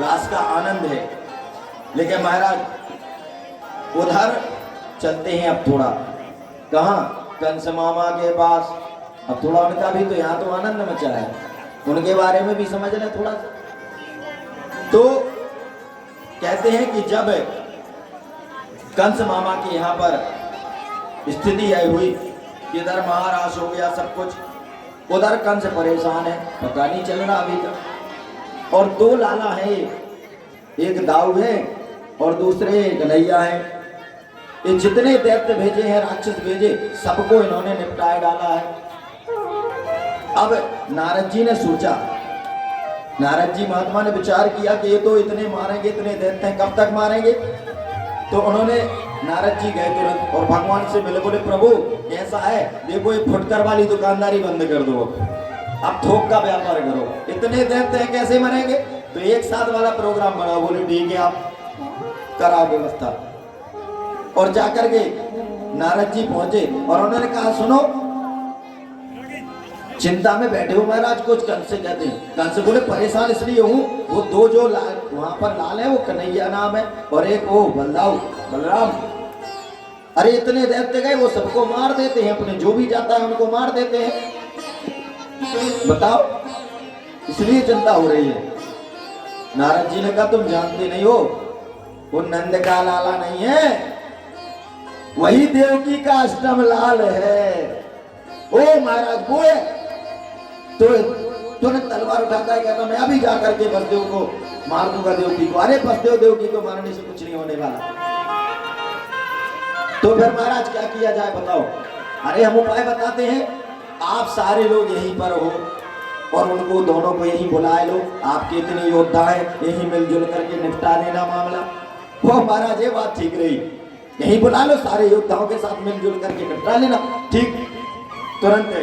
रास का आनंद है। लेकिन महाराज उधर चलते हैं अब थोड़ा, कहाँ, कंस मामा के पास। अब थोड़ा उनका भी तो यहाँ तो आनंद मचा है, उनके बारे में भी समझ लें थोड़ा सा। तो कहते हैं कि जब कंस मामा के यहाँ पर स्थिति आई हुई, इधर महाराज हो गया सब कुछ, उधर कंस परेशान है, पता नहीं चल रहा अभी तक। और दो लाला है, एक दाऊ है और दूसरे कन्हैया है। ये जितने दैत्य भेजे हैं, राक्षस भेजे, सबको इन्होंने निपटाए डाला है। अब नारद जी ने सोचा, नारद जी महात्मा ने विचार किया कि ये तो इतने मारेंगे, इतने दैत्य हैं, कब तक मारेंगे। तो उन्होंने, नारद जी गए तुरंत और भगवान से मिले, बोले प्रभु ऐसा है, देखो ये फुटकर वाली दुकानदारी बंद कर दो, अब थोक का व्यापार करो, इतने दैत्य हैं कैसे मरेंगे। तो एक साथ वाला प्रोग्राम बनाओ। बोले ठीक है, आप कराओ व्यवस्था। और जाकर के नारद जी पहुंचे और उन्होंने कहा सुनो, चिंता में बैठे हो महाराज, कुछ कंस से कहते हैं। कंस बोले परेशान इसलिए हूँ, वो दो जो वहां पर लाल है, वो कन्हैया नाम है, और एक वो बलराम। अरे इतने दैत्य गए, वो सबको मार देते हैं, अपने जो भी जाता है उनको मार देते हैं। बताओ, इसलिए चिंता हो रही है। नारद जी ने कहा तुम जानते नहीं हो, वो नंद का लाला नहीं है, वही देवकी का अष्टम लाल है। ओ महाराज वो है। तो तुरंत तलवार उठाता है, कहता मैं अभी जाकर के बसदेव को मार दूंगा, देवकी को। अरे बसदेव देवकी को मारने से कुछ नहीं होने वाला। तो फिर महाराज क्या किया जाए बताओ। अरे हम उपाय बताते हैं, आप सारे लोग यहीं पर हो और उनको दोनों को यहीं बुलाए लो, आपके इतने योद्धा है, यहीं मिलजुल करके निपटा देना मामला। वो महाराज ये बात ठीक रही, यहीं बुला लो, सारे योद्धाओं के साथ मिलजुल करके निपटा लेना। ठीक, तुरंत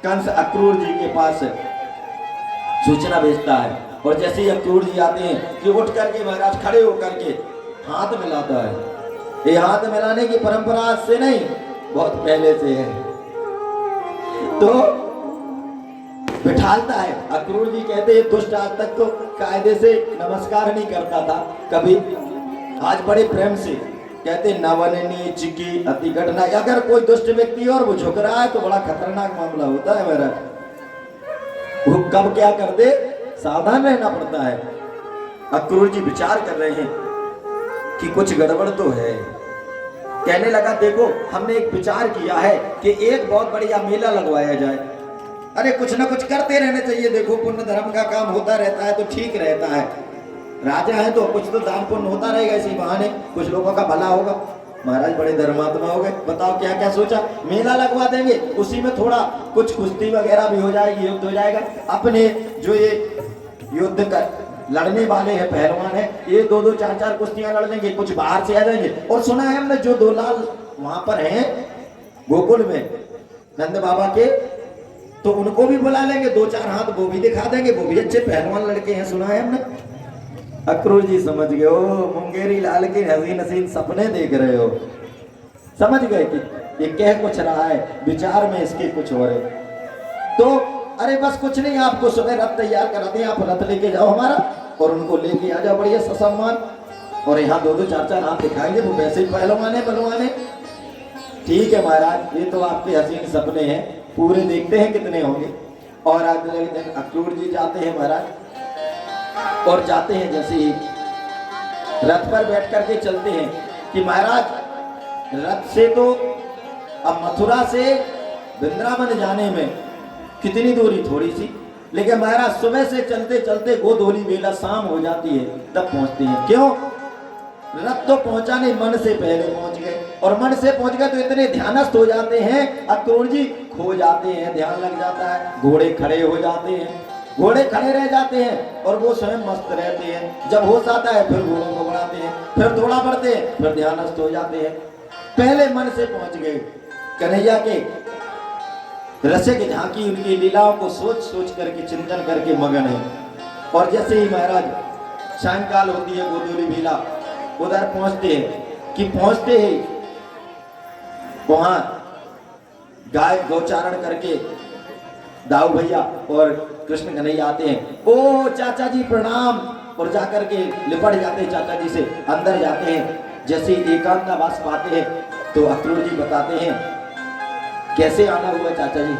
कंस अक्रूर जी के पास सूचना भेजता है, और जैसे ही अक्रूर जी आते हैं कि उठ करके महाराज खड़े होकर के हाथ मिलाता है। ये हाथ मिलाने की परंपरा आज से नहीं, बहुत पहले से है। तो बिठालता है। अक्रूर जी कहते हैं दुष्ट आज तक तो कायदे से नमस्कार नहीं करता था कभी, आज बड़े प्रेम से कहते नवन नीच की अति घटना। अगर कोई दुष्ट व्यक्ति और वो झुक रहा है तो बड़ा खतरनाक मामला होता है मेरा, वो कब क्या कर दे, सावधान रहना पड़ता है। अक्रूर जी विचार कर रहे हैं कि कुछ गड़बड़ तो है। कहने लगा देखो हमने एक विचार किया है कि एक बहुत बढ़िया मेला लगवाया जाए। अरे कुछ ना कुछ करते रहने चाहिए, देखो पुण्य धर्म का काम होता रहता है तो ठीक रहता है। राजा है तो कुछ तो दान पुण्य होता रहेगा, इसी बहाने कुछ लोगों का भला होगा। महाराज बड़े धर्मात्मा हो गए, बताओ क्या क्या सोचा। मेला लगवा देंगे, उसी में थोड़ा कुछ कुश्ती वगैरह भी हो जाएगी, युद्ध हो जाएगा। अपने जो ये युद्ध कर लड़ने वाले हैं, पहलवान है, ये दो दो चार चार कुश्तियां लड़ लेंगे, कुछ बाहर से आ जाएंगे। और सुना है हमने जो दो लाल वहां पर हैं गोकुल में नंद बाबा के, तो उनको भी बुला लेंगे, दो चार हाथ वो भी दिखा देंगे, वो भी अच्छे पहलवान लड़के हैं, सुना है हमने। अक्रूर जी समझ गए, ओ मुंगेरी लाल के हसीन हसीन सपने देख रहे हो। समझ गए कि ये कह कुछ रहा है, विचार में इसके कुछ हो रहे। तो अरे बस कुछ नहीं, आपको सुबह रथ तैयार करा दें, आप रथ लेके जाओ हमारा और उनको लेके आ जाओ बढ़िया ससम्मान। और यहाँ दो दो चार चार हाथ दिखाएंगे, वो वैसे ही पहलवान है बलवान है। ठीक है महाराज, ये तो आपके हसीन सपने हैं, पूरे देखते हैं कितने होंगे। और अगले दिन अक्रूर जी जाते हैं महाराज, और जाते हैं जैसे ही रथ पर बैठ करके चलते हैं कि महाराज रथ से तो अब मथुरा से वृंदावन जाने में कितनी दूरी, थोड़ी सी, लेकिन महाराज सुबह से चलते चलते गोधूली बेला शाम हो जाती है तब पहुंचते हैं। क्यों? रथ तो पहुंचा नहीं, मन से पहले पहुंच गए, और मन से पहुंच गए तो इतने ध्यानस्थ हो जाते हैं अक्रूर जी, खो जाते हैं, ध्यान लग जाता है, घोड़े खड़े हो जाते हैं, घोड़े खड़े रह जाते हैं और वो स्वयं मस्त रहते हैं। जब होश आता है फिर घोड़ों को बढ़ाते हैं, फिर थोड़ा बढ़ते हैं, फिर ध्यानस्थ हो जाते हैं। पहले मन से पहुंच गए, कन्हैया के रसिक झांकी उनकी लीलाओं को सोच सोच करके चिंतन करके मगन है। और जैसे ही महाराज सायंकाल होती है, गोधूली बेला, उधर पहुंचते हैं कि पहुंचते ही वहां गाय गौचारण करके दाऊ भैया और कृष्ण कन्हैया आते हैं। ओ चाचा जी प्रणाम, और जाकर के लिपट जाते हैं चाचा जी से, अंदर जाते हैं। जैसे एकांतवास पाते हैं तो अक्रूर जी बताते हैं कैसे आना हुआ चाचा जी।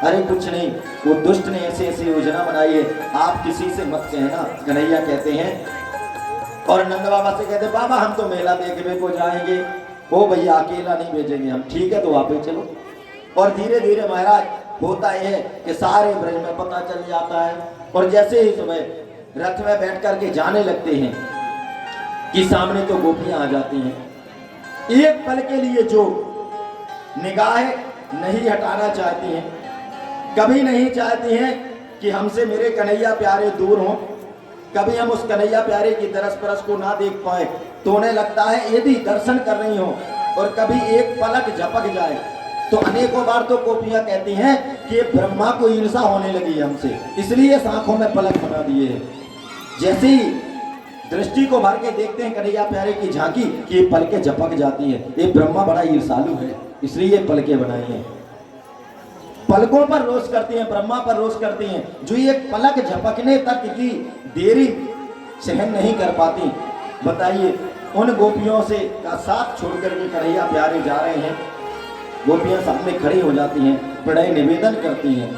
अरे कुछ नहीं, वो दुष्ट ने ऐसे ऐसी योजना बनाई है, आप किसी से मत कहना। कन्हैया कहते हैं और नंद बाबा से कहते बाबा हम तो मेला देखने को जाएंगे। ओ भैया अकेला नहीं भेजेंगे हम। ठीक है तो आप ही चलो। और धीरे धीरे महाराज होता है कि सारे ब्रज में पता चल जाता है। और जैसे ही सुबह रथ में बैठ करके जाने लगते हैं कि सामने तो गोपियां आ जाती हैं। एक पल के लिए जो निगाह नहीं हटाना चाहती हैं, कभी नहीं चाहती हैं कि हमसे मेरे कन्हैया प्यारे दूर हों, कभी हम उस कन्हैया प्यारे की तरस परस को ना देख पाए तो उन्हें लगता है यदि दर्शन कर रही हो और कभी एक पलक झपक जाए तो अनेकों बार तो गोपियां कहती हैं कि ब्रह्मा को ईर्षा होने लगी हमसे, इसलिए आंखों में पलक बना दिए है। जैसे ही दृष्टि को भर के देखते हैं कन्हैया प्यारे की झांकी कि ये पलकें झपक जाती है, ये ब्रह्मा बड़ा ईर्षालु है इसलिए ये पलकें बनाई हैं। पलकों पर रोष करती हैं, ब्रह्मा पर रोष करती हैं, जो ये पलक झपकने तक की देरी सहन नहीं कर पाती। बताइए उन गोपियों से का साथ छोड़ करके कन्हैया प्यारे जा रहे हैं। गोपियां सामने खड़ी हो जाती हैं, प्रणय निवेदन करती हैं,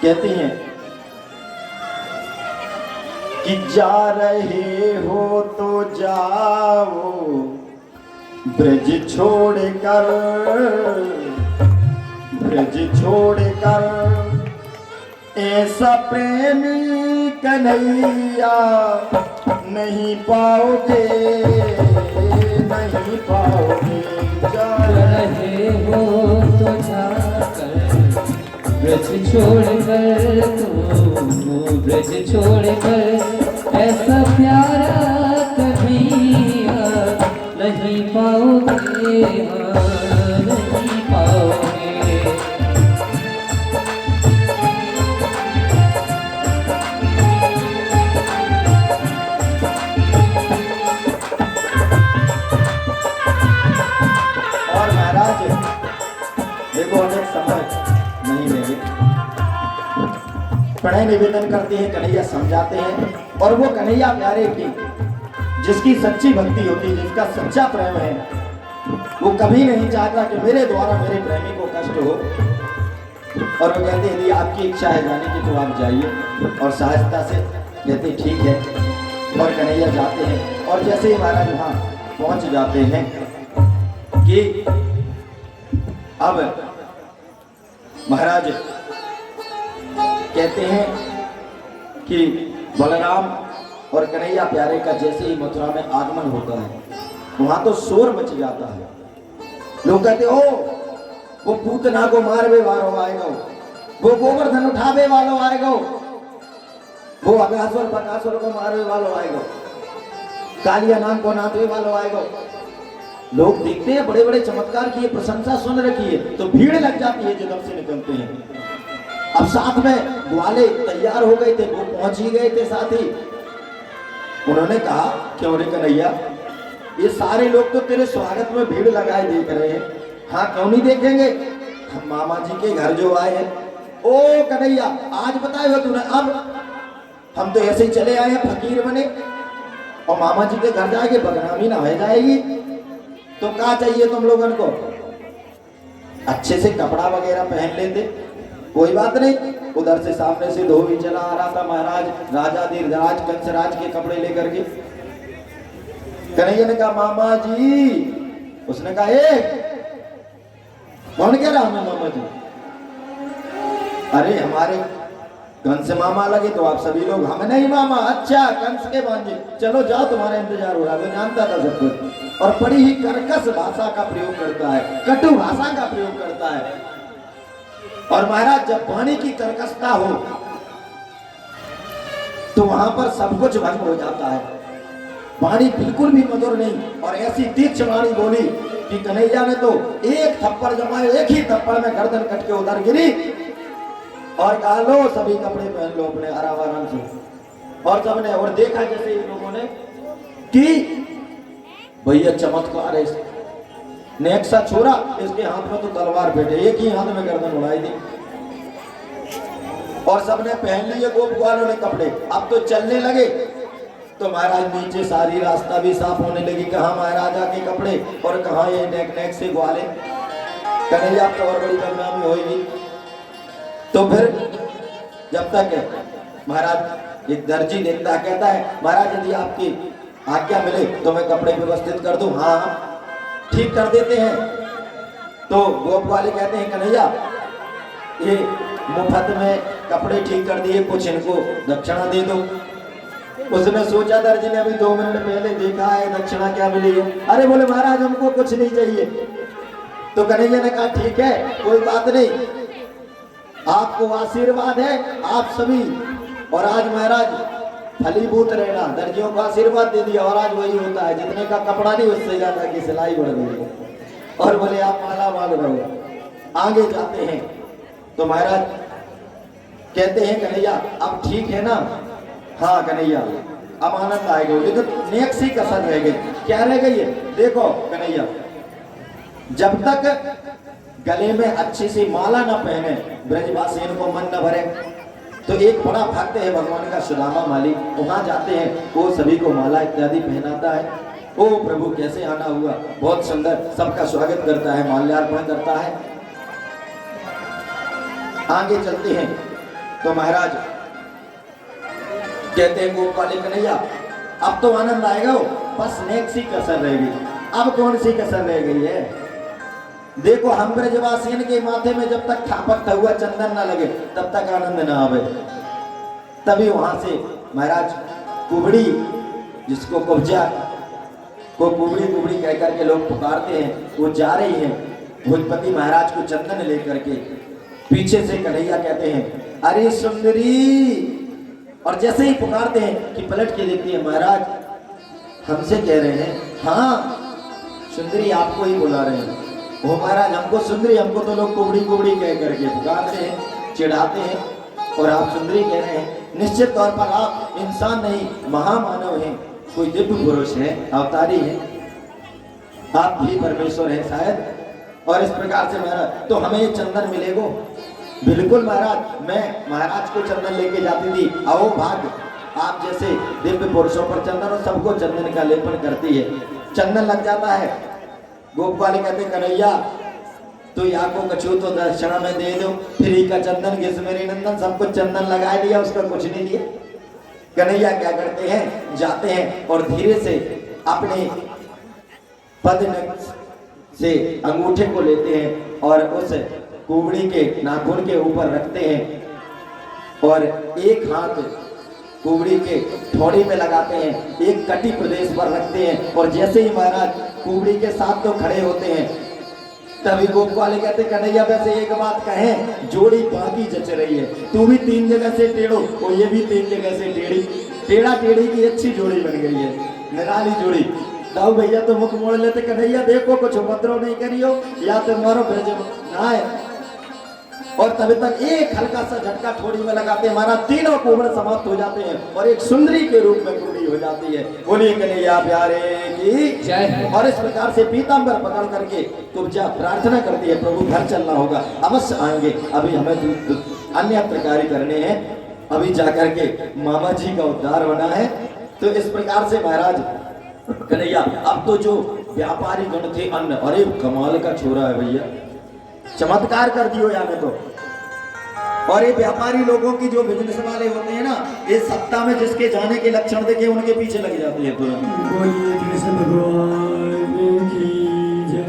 कहती हैं कि जा रहे हो तो जाओ ब्रज छोड़कर, ब्रज छोड़कर ऐसा प्रेमी कन्हैया नहीं पाओगे, नहीं पाओगे। जा रहे हो तो जाकर ब्रज छोड़कर, तो ब्रज छोड़कर ऐसा प्यारा कन्हैया नहीं पाओगे, नहीं पाओगे। देखो अनेक समय नहीं लेंगे, प्रणय निवेदन करते हैं, कन्हैया समझाते हैं। और वो कन्हैया प्यारे की जिसकी सच्ची भक्ति होती है, जिसका सच्चा प्रेम है, वो कभी नहीं चाहता कि मेरे द्वारा मेरे प्रेमी को कष्ट हो। और वो कहते हैं यदि आपकी इच्छा है जाने की तो आप जाइए। और सहजता से कहते ठीक है और कन्हैया जाते हैं। और जैसे ही महाराज वहां पहुंच जाते हैं कि अब महाराज कहते हैं कि बलराम और कन्हैया प्यारे का जैसे ही मथुरा में आगमन होता है वहां तो शोर मच जाता है। लोग कहते हो वो पूतना को मारवे वालो आएगा, वो गोवर्धन उठावे वालो आएगा, वो अगासुर बकासुर को मारवे वालो आएगा, कालिया नाम को नाथवे वालो आएगा। लोग देखते हैं बड़े बड़े चमत्कार की प्रशंसा सुन रखी है तो भीड़ लग जाती है, जगह से निकलते हैं। अब साथ में ग्वाले तैयार हो गए थे, वो पहुंच ही गए थे साथ ही। उन्होंने कहा क्यों रे कन्हैया, ये सारे लोग तो तेरे स्वागत में भीड़ लगाए देख रहे हैं, हाँ क्यों नहीं देखेंगे, हम मामा जी के घर जो आए हैं। ओ कन्हैया आज बताए हो तूने, अब हम तो ऐसे ही चले आए हैं फकीर बने और मामा जी के घर जाएंगे बदनामी ना हो जाएगी। तो क्या चाहिए तुम लोगों को, अच्छे से कपड़ा वगैरह पहन लेते, कोई बात नहीं। उधर से सामने से धोबी चला आ रहा था महाराज, राजा धीरराज कंसराज के कपड़े लेकर के। कन्हैया ने कहा मामा जी, उसने कहा ए कौन कह रहा हमें मामा जी, अरे हमारे कंस मामा लगे तो आप सभी लोग हम नहीं मामा, अच्छा कंस के भांजे, चलो जाओ तुम्हारा इंतजार हो रहा है। वो जानता था सब कुछ और बड़ी ही कर्कश भाषा का प्रयोग करता है, कटु भाषा का प्रयोग करता है। और महाराज जब वाणी की कर्कशता हो तो वहां पर सब कुछ भंग हो जाता है। वाणी बिल्कुल भी मधुर नहीं और ऐसी तीक्ष्ण वाणी बोली कि कन्हैया ने तो एक थप्पड़ जमाए, एक ही थप्पड़ में गर्दन कट के उधर गिरी और कहा लो सभी कपड़े पहन लो अपने आराम से। और सबने और देखा जैसे इन लोगों ने कि भैया चमत्कार है, नेक्सा छोरा इसके हाथ में तो तलवार बैठे, एक ही हाथ में गर्दन उड़ाई दी। और सबने पहन लिए गोप ग्वालों ने कपड़े, अब तो चलने लगे। तो महाराज नीचे सारी रास्ता भी साफ होने लगी, कहाँ महाराजा के कपड़े और कहाँ ये नेक नेक से ग्वाले। कन्हैया तो और बड़ी बदनामी होगी। तो फिर जब तक महाराज एक दर्जी देखता है, कहता है महाराज यदि आपकी आज्ञा मिले तो मैं कपड़े व्यवस्थित कर दूं। हाँ ठीक कर देते हैं। तो गोप वाले कहते हैं कन्हैया ये मुफ्त में कपड़े ठीक कर दिए, कुछ इनको दक्षिणा दे दो। उसने सोचा दर्जी ने अभी 2 मिनट पहले देखा है दक्षिणा क्या मिली है। अरे बोले महाराज हमको कुछ नहीं चाहिए। तो कन्हैया ने कहा ठीक है कोई बात नहीं, आपको आशीर्वाद है आप सभी, और आज महाराज फलीभूत रहना। दर्जियों को आशीर्वाद दे दिया और आज वही होता है, जितने का कपड़ा नहीं उससे ज्यादा की सिलाई बढ़ गई है। और बोले आप माला माल रहो। आगे जाते हैं तो महाराज कहते हैं कन्हैया अब ठीक है ना। हाँ कन्हैया अब आनंद आएगा, लेकिन नेक सी कसर रह गई। क्या रह गई है? देखो कन्हैया जब तक गले में अच्छी सी माला न पहने ब्रजवासियों को मन न भरे। तो एक बड़ा भक्त है भगवान का सुदामा माली, वहां जाते हैं, वो सभी को माला इत्यादि पहनाता है। ओ प्रभु कैसे आना हुआ, बहुत सुंदर, सबका स्वागत करता है, माल्यार्पण करता है। आगे चलते हैं तो महाराज कहते हैं गोप वाले कन्हैया अब तो आनंद आएगा, बस नेक सी कसर रह गई। अब कौन सी कसर रह गई है? देखो हम ब्रजवासियन के माथे में जब तक थापकता हुआ चंदन ना लगे तब तक आनंद ना आवे। तभी वहां से महाराज कुबड़ी, जिसको कुब्जा को कुबड़ी कुबड़ी कह करके लोग पुकारते हैं, वो जा रही है भोजपति महाराज को चंदन लेकर के। पीछे से कन्हैया कहते हैं अरे सुंदरी, और जैसे ही पुकारते हैं कि पलट के देखती है महाराज हमसे कह रहे हैं। हाँ सुंदरी आपको ही बुला रहे हैं। वो महाराज हमको सुंदरी, हमको तो लोग कुबड़ी कुबड़ी कह करके पुकारते हैं, चिढ़ाते हैं, और आप सुंदरी कह रहे हैं। निश्चित तौर पर आप इंसान नहीं महामानव हैं, कोई दिव्य पुरुष है, अवतारी है, आप भी परमेश्वर है शायद। और इस प्रकार से महाराज तो हमें चंदन मिलेगा। बिल्कुल महाराज, मैं महाराज को चंदन लेके जाती थी। आओ भाग, आप जैसे दिव्य पुरुषों पर चंदन, और सबको चंदन का लेपन करती है, चंदन लग जाता है। गोप वाले कहते कन्हैया तो यहाँ को कछू तो दक्षिणा में दे दो, फ्री का चंदन घिस मेरे नंदन, सबको चंदन लगा दिया, उसका कुछ नहीं दिया। कन्हैया क्या करते हैं, जाते हैं और धीरे से अपने पद से अंगूठे को लेते हैं और उस कुबड़ी के नाखून के ऊपर रखते हैं, और एक हाथ कुबड़ी के ठोड़ी में लगाते हैं, एक कटी प्रदेश पर रखते हैं, और जैसे ही महाराज कुबड़ी के साथ तो खड़े होते हैं तभी गोप वाले कहते कन्हैया वैसे एक बात कहें, जोड़ी बाकी जच रही है, तू भी 3 जगह से टेढ़ो और ये भी 3 जगह से टेढ़ी, टेढ़ा टेढ़ी की अच्छी जोड़ी बन गई है, निराली जोड़ी। दाऊ भैया तो मुख मोड़ लेते, कन्हैया देखो कुछ उपद्रव नहीं करियो या तो मारो ब्रज ना है। और तभी तक एक हल्का सा झटका ठोड़ी में लगाते हैं, हमारा तीनों कुबड़ समाप्त हो जाते हैं और एक सुंदरी के रूप में कुबड़ी हो जाती है। बोलिए कन्हैया प्यारे की जय। और इस प्रकार से पीताम्बर पकड़ करके कुब्जा प्रार्थना करती है, प्रभु घर चलना होगा, अवश्य आएंगे, अभी हमें अन्य कार्य करने हैं, अभी जाकर के मामा जी का उद्धार होना है। तो इस प्रकार से महाराज कन्हैया अब तो जो व्यापारी गण थे अन्न, अरे कमाल का छोरा है भैया, चमत्कार कर दियो यानी तो। और ये व्यापारी लोगों की जो बिजनेस वाले होते हैं ना, ये सत्ता में जिसके जाने के लक्षण देखे उनके पीछे लग जाते हैं तुरंत। बोलिए कृष्ण भगवान